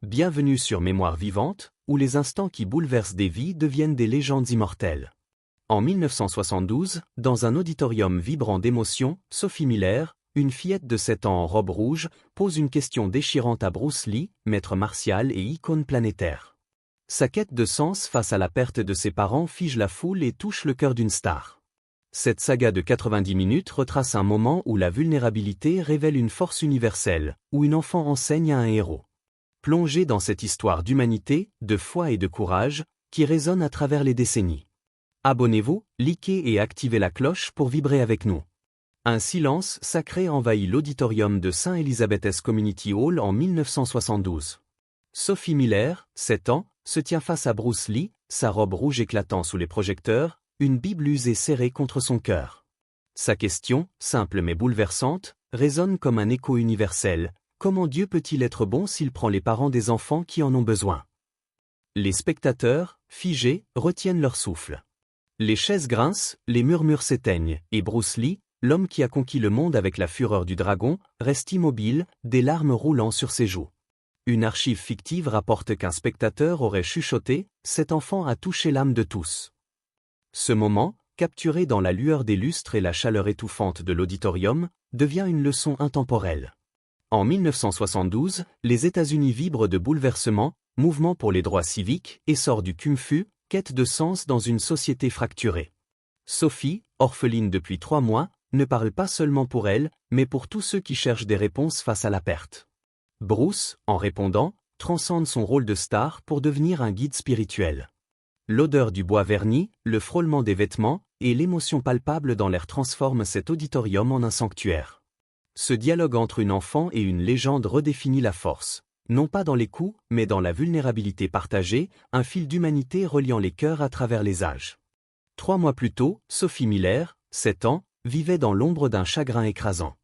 Bienvenue sur Mémoire vivante, où les instants qui bouleversent des vies deviennent des légendes immortelles. En 1972, dans un auditorium vibrant d'émotions, Sophie Miller, une fillette de 7 ans en robe rouge, pose une question déchirante à Bruce Lee, maître martial et icône planétaire. Sa quête de sens face à la perte de ses parents fige la foule et touche le cœur d'une star. Cette saga de 90 minutes retrace un moment où la vulnérabilité révèle une force universelle, où une enfant enseigne à un héros. Plongez dans cette histoire d'humanité, de foi et de courage, qui résonne à travers les décennies. Abonnez-vous, likez et activez la cloche pour vibrer avec nous. Un silence sacré envahit l'auditorium de St. Elizabeth's Community Hall en 1972. Sophie Miller, 7 ans, se tient face à Bruce Lee, sa robe rouge éclatant sous les projecteurs, une bible usée serrée contre son cœur. Sa question, simple mais bouleversante, résonne comme un écho universel. Comment Dieu peut-il être bon s'il prend les parents des enfants qui en ont besoin? Les spectateurs, figés, retiennent leur souffle. Les chaises grincent, les murmures s'éteignent, et Bruce Lee, l'homme qui a conquis le monde avec la fureur du dragon, reste immobile, des larmes roulant sur ses joues. Une archive fictive rapporte qu'un spectateur aurait chuchoté « Cet enfant a touché l'âme de tous ». Ce moment, capturé dans la lueur des lustres et la chaleur étouffante de l'auditorium, devient une leçon intemporelle. En 1972, les États-Unis vibrent de bouleversements, mouvement pour les droits civiques, essor du Kung-Fu, quête de sens dans une société fracturée. Sophie, orpheline depuis 3 mois, ne parle pas seulement pour elle, mais pour tous ceux qui cherchent des réponses face à la perte. Bruce, en répondant, transcende son rôle de star pour devenir un guide spirituel. L'odeur du bois verni, le frôlement des vêtements, et l'émotion palpable dans l'air transforment cet auditorium en un sanctuaire. Ce dialogue entre une enfant et une légende redéfinit la force. Non pas dans les coups, mais dans la vulnérabilité partagée, un fil d'humanité reliant les cœurs à travers les âges. 3 mois plus tôt, Sophie Miller, 7 ans, vivait dans l'ombre d'un chagrin écrasant.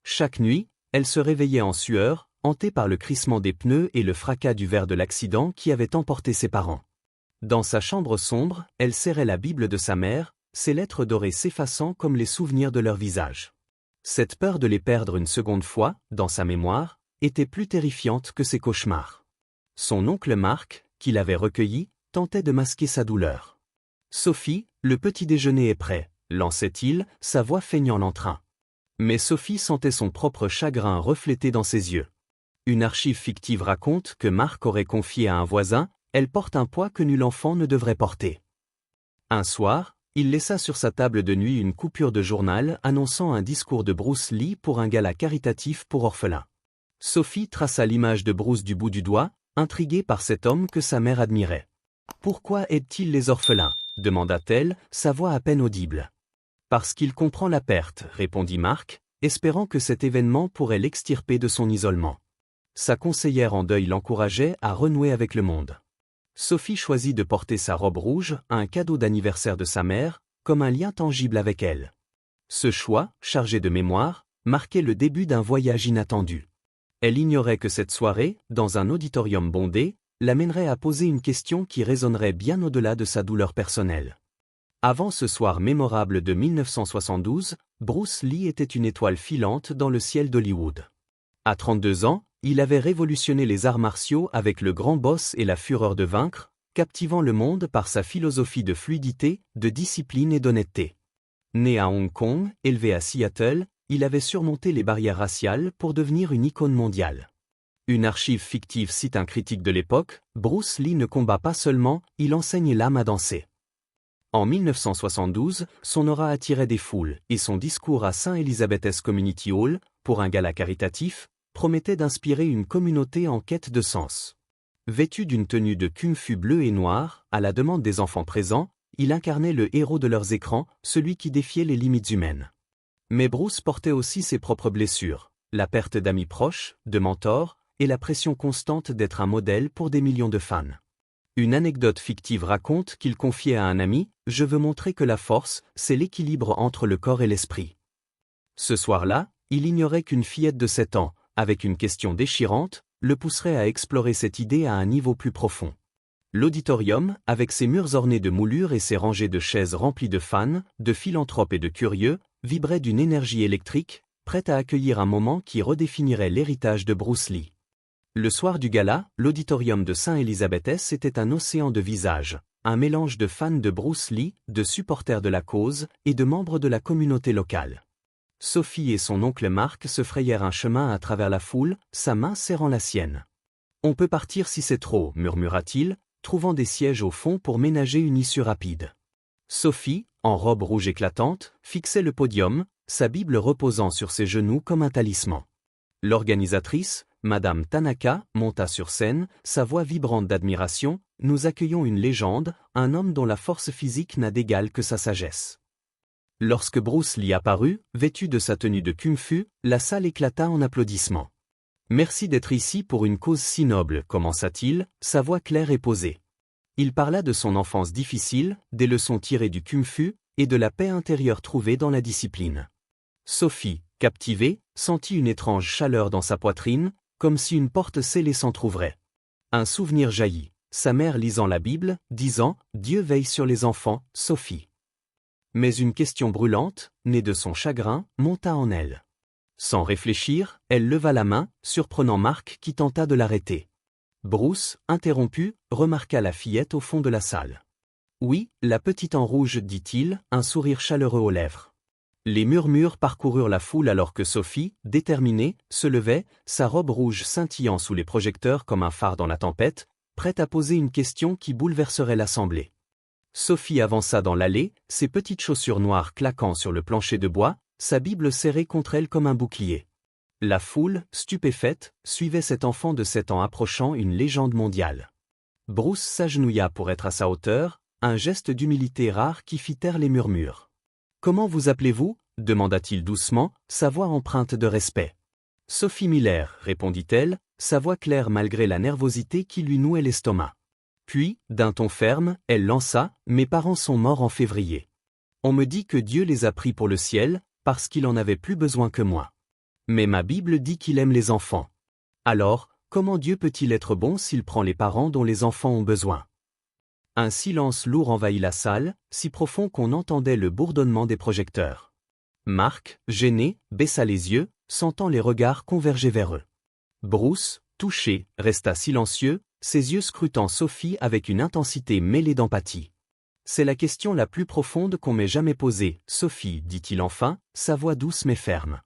Chaque nuit, elle se réveillait en sueur, hantée par le crissement des pneus et le fracas du verre de l'accident qui avait emporté ses parents. Dans sa chambre sombre, elle serrait la Bible de sa mère, ses lettres dorées s'effaçant comme les souvenirs de leur visage. Cette peur de les perdre une seconde fois, dans sa mémoire, était plus terrifiante que ses cauchemars. Son oncle Marc, qui l'avait recueilli, tentait de masquer sa douleur. « Sophie, le petit déjeuner est prêt », lançait-il, sa voix feignant l'entrain. Mais Sophie sentait son propre chagrin reflété dans ses yeux. Une archive fictive raconte que Marc aurait confié à un voisin « Elle porte un poids que nul enfant ne devrait porter ». Un soir, il laissa sur sa table de nuit une coupure de journal annonçant un discours de Bruce Lee pour un gala caritatif pour orphelins. Sophie traça l'image de Bruce du bout du doigt, intriguée par cet homme que sa mère admirait. « Pourquoi aide-t-il les orphelins » demanda-t-elle, sa voix à peine audible. « Parce qu'il comprend la perte » répondit Marc, espérant que cet événement pourrait l'extirper de son isolement. Sa conseillère en deuil l'encourageait à renouer avec le monde. Sophie choisit de porter sa robe rouge, un cadeau d'anniversaire de sa mère, comme un lien tangible avec elle. Ce choix, chargé de mémoire, marquait le début d'un voyage inattendu. Elle ignorait que cette soirée, dans un auditorium bondé, l'amènerait à poser une question qui résonnerait bien au-delà de sa douleur personnelle. Avant ce soir mémorable de 1972, Bruce Lee était une étoile filante dans le ciel d'Hollywood. À 32 ans, il avait révolutionné les arts martiaux avec le grand boss et la fureur de vaincre, captivant le monde par sa philosophie de fluidité, de discipline et d'honnêteté. Né à Hong Kong, élevé à Seattle, il avait surmonté les barrières raciales pour devenir une icône mondiale. Une archive fictive cite un critique de l'époque, Bruce Lee ne combat pas seulement, il enseigne l'âme à danser. En 1972, son aura attirait des foules, et son discours à St. Elizabeth's Community Hall, pour un gala caritatif, promettait d'inspirer une communauté en quête de sens. Vêtu d'une tenue de kung-fu bleu et noir, à la demande des enfants présents, il incarnait le héros de leurs écrans, celui qui défiait les limites humaines. Mais Bruce portait aussi ses propres blessures, la perte d'amis proches, de mentors, et la pression constante d'être un modèle pour des millions de fans. Une anecdote fictive raconte qu'il confiait à un ami « Je veux montrer que la force, c'est l'équilibre entre le corps et l'esprit ». Ce soir-là, il ignorait qu'une fillette de 7 ans, avec une question déchirante, le pousserait à explorer cette idée à un niveau plus profond. L'auditorium, avec ses murs ornés de moulures et ses rangées de chaises remplies de fans, de philanthropes et de curieux, vibrait d'une énergie électrique, prête à accueillir un moment qui redéfinirait l'héritage de Bruce Lee. Le soir du gala, l'auditorium de Saint-Elisabeth était un océan de visages, un mélange de fans de Bruce Lee, de supporters de la cause et de membres de la communauté locale. Sophie et son oncle Marc se frayèrent un chemin à travers la foule, sa main serrant la sienne. « On peut partir si c'est trop », murmura-t-il, trouvant des sièges au fond pour ménager une issue rapide. Sophie, en robe rouge éclatante, fixait le podium, sa Bible reposant sur ses genoux comme un talisman. L'organisatrice, Madame Tanaka, monta sur scène, sa voix vibrante d'admiration. « Nous accueillons une légende, un homme dont la force physique n'a d'égal que sa sagesse. » Lorsque Bruce Lee apparut, vêtu de sa tenue de kung-fu, la salle éclata en applaudissements. « Merci d'être ici pour une cause si noble », commença-t-il, sa voix claire et posée. Il parla de son enfance difficile, des leçons tirées du kung-fu, et de la paix intérieure trouvée dans la discipline. Sophie, captivée, sentit une étrange chaleur dans sa poitrine, comme si une porte scellée s'entr'ouvrait. Un souvenir jaillit, sa mère lisant la Bible, disant « Dieu veille sur les enfants, Sophie ». Mais une question brûlante, née de son chagrin, monta en elle. Sans réfléchir, elle leva la main, surprenant Marc qui tenta de l'arrêter. Bruce, interrompu, remarqua la fillette au fond de la salle. « Oui, la petite en rouge, dit-il, un sourire chaleureux aux lèvres. » Les murmures parcoururent la foule alors que Sophie, déterminée, se levait, sa robe rouge scintillant sous les projecteurs comme un phare dans la tempête, prête à poser une question qui bouleverserait l'assemblée. Sophie avança dans l'allée, ses petites chaussures noires claquant sur le plancher de bois, sa Bible serrée contre elle comme un bouclier. La foule, stupéfaite, suivait cet enfant de 7 ans approchant une légende mondiale. Bruce s'agenouilla pour être à sa hauteur, un geste d'humilité rare qui fit taire les murmures. « Comment vous appelez-vous » demanda-t-il doucement, sa voix empreinte de respect. « Sophie Miller » répondit-elle, sa voix claire malgré la nervosité qui lui nouait l'estomac. Puis, d'un ton ferme, elle lança « Mes parents sont morts en février. On me dit que Dieu les a pris pour le ciel, parce qu'il en avait plus besoin que moi. Mais ma Bible dit qu'il aime les enfants. Alors, comment Dieu peut-il être bon s'il prend les parents dont les enfants ont besoin ?» Un silence lourd envahit la salle, si profond qu'on entendait le bourdonnement des projecteurs. Marc, gêné, baissa les yeux, sentant les regards converger vers eux. Bruce, touché, resta silencieux, ses yeux scrutant Sophie avec une intensité mêlée d'empathie. « C'est la question la plus profonde qu'on m'ait jamais posée, Sophie, dit-il enfin, sa voix douce mais ferme.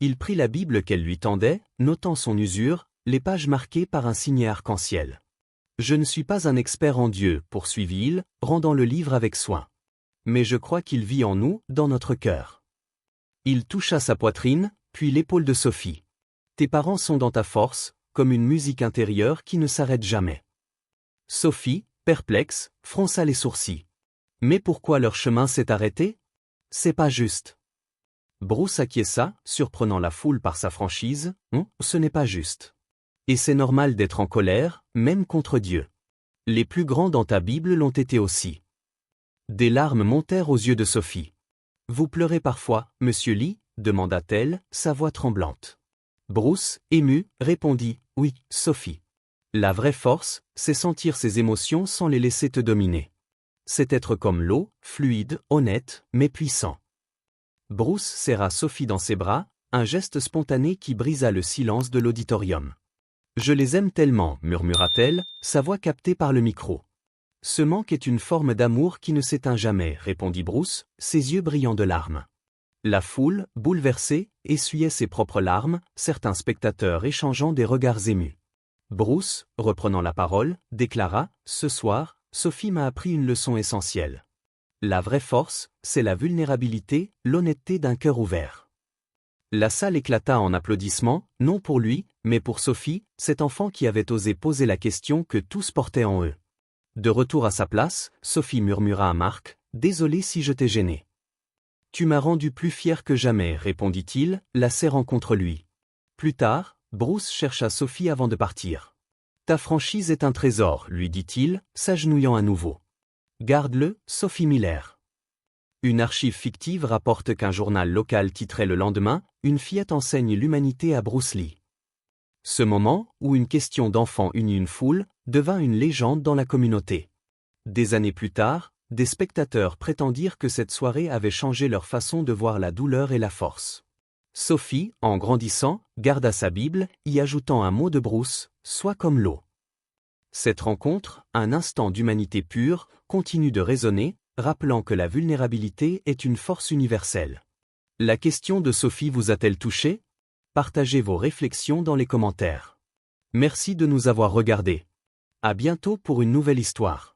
Il prit la Bible qu'elle lui tendait, notant son usure, les pages marquées par un signet arc-en-ciel. « Je ne suis pas un expert en Dieu, poursuivit-il, rendant le livre avec soin. Mais je crois qu'il vit en nous, dans notre cœur. » Il toucha sa poitrine, puis l'épaule de Sophie. « Tes parents sont dans ta force, comme une musique intérieure qui ne s'arrête jamais. » Sophie, perplexe, fronça les sourcils. « Mais pourquoi leur chemin s'est arrêté ? C'est pas juste. » Bruce acquiesça, surprenant la foule par sa franchise. « Ce n'est pas juste. Et c'est normal d'être en colère, même contre Dieu. Les plus grands dans ta Bible l'ont été aussi. » Des larmes montèrent aux yeux de Sophie. « Vous pleurez parfois, monsieur Lee » demanda-t-elle, sa voix tremblante. Bruce, ému, répondit « Oui, Sophie. La vraie force, c'est sentir ses émotions sans les laisser te dominer. C'est être comme l'eau, fluide, honnête, mais puissant. » Bruce serra Sophie dans ses bras, un geste spontané qui brisa le silence de l'auditorium. « Je les aime tellement » murmura-t-elle, sa voix captée par le micro. « Ce manque est une forme d'amour qui ne s'éteint jamais » répondit Bruce, ses yeux brillants de larmes. La foule, bouleversée, essuyait ses propres larmes, certains spectateurs échangeant des regards émus. Bruce, reprenant la parole, déclara « Ce soir, Sophie m'a appris une leçon essentielle. La vraie force, c'est la vulnérabilité, l'honnêteté d'un cœur ouvert. » La salle éclata en applaudissements, non pour lui, mais pour Sophie, cet enfant qui avait osé poser la question que tous portaient en eux. De retour à sa place, Sophie murmura à Marc « Désolé si je t'ai gêné. »« Tu m'as rendu plus fier que jamais » répondit-il, la serrant contre lui. Plus tard, Bruce chercha Sophie avant de partir. « Ta franchise est un trésor » lui dit-il, s'agenouillant à nouveau. « Garde-le, Sophie Miller. » Une archive fictive rapporte qu'un journal local titrait le lendemain « Une fillette enseigne l'humanité à Bruce Lee ». Ce moment, où une question d'enfant unit une foule, devint une légende dans la communauté. Des années plus tard, des spectateurs prétendirent que cette soirée avait changé leur façon de voir la douleur et la force. Sophie, en grandissant, garda sa Bible, y ajoutant un mot de Bruce, Sois comme l'eau. Cette rencontre, un instant d'humanité pure, continue de résonner, rappelant que la vulnérabilité est une force universelle. La question de Sophie vous a-t-elle touché? Partagez vos réflexions dans les commentaires. Merci de nous avoir regardés. À bientôt pour une nouvelle histoire.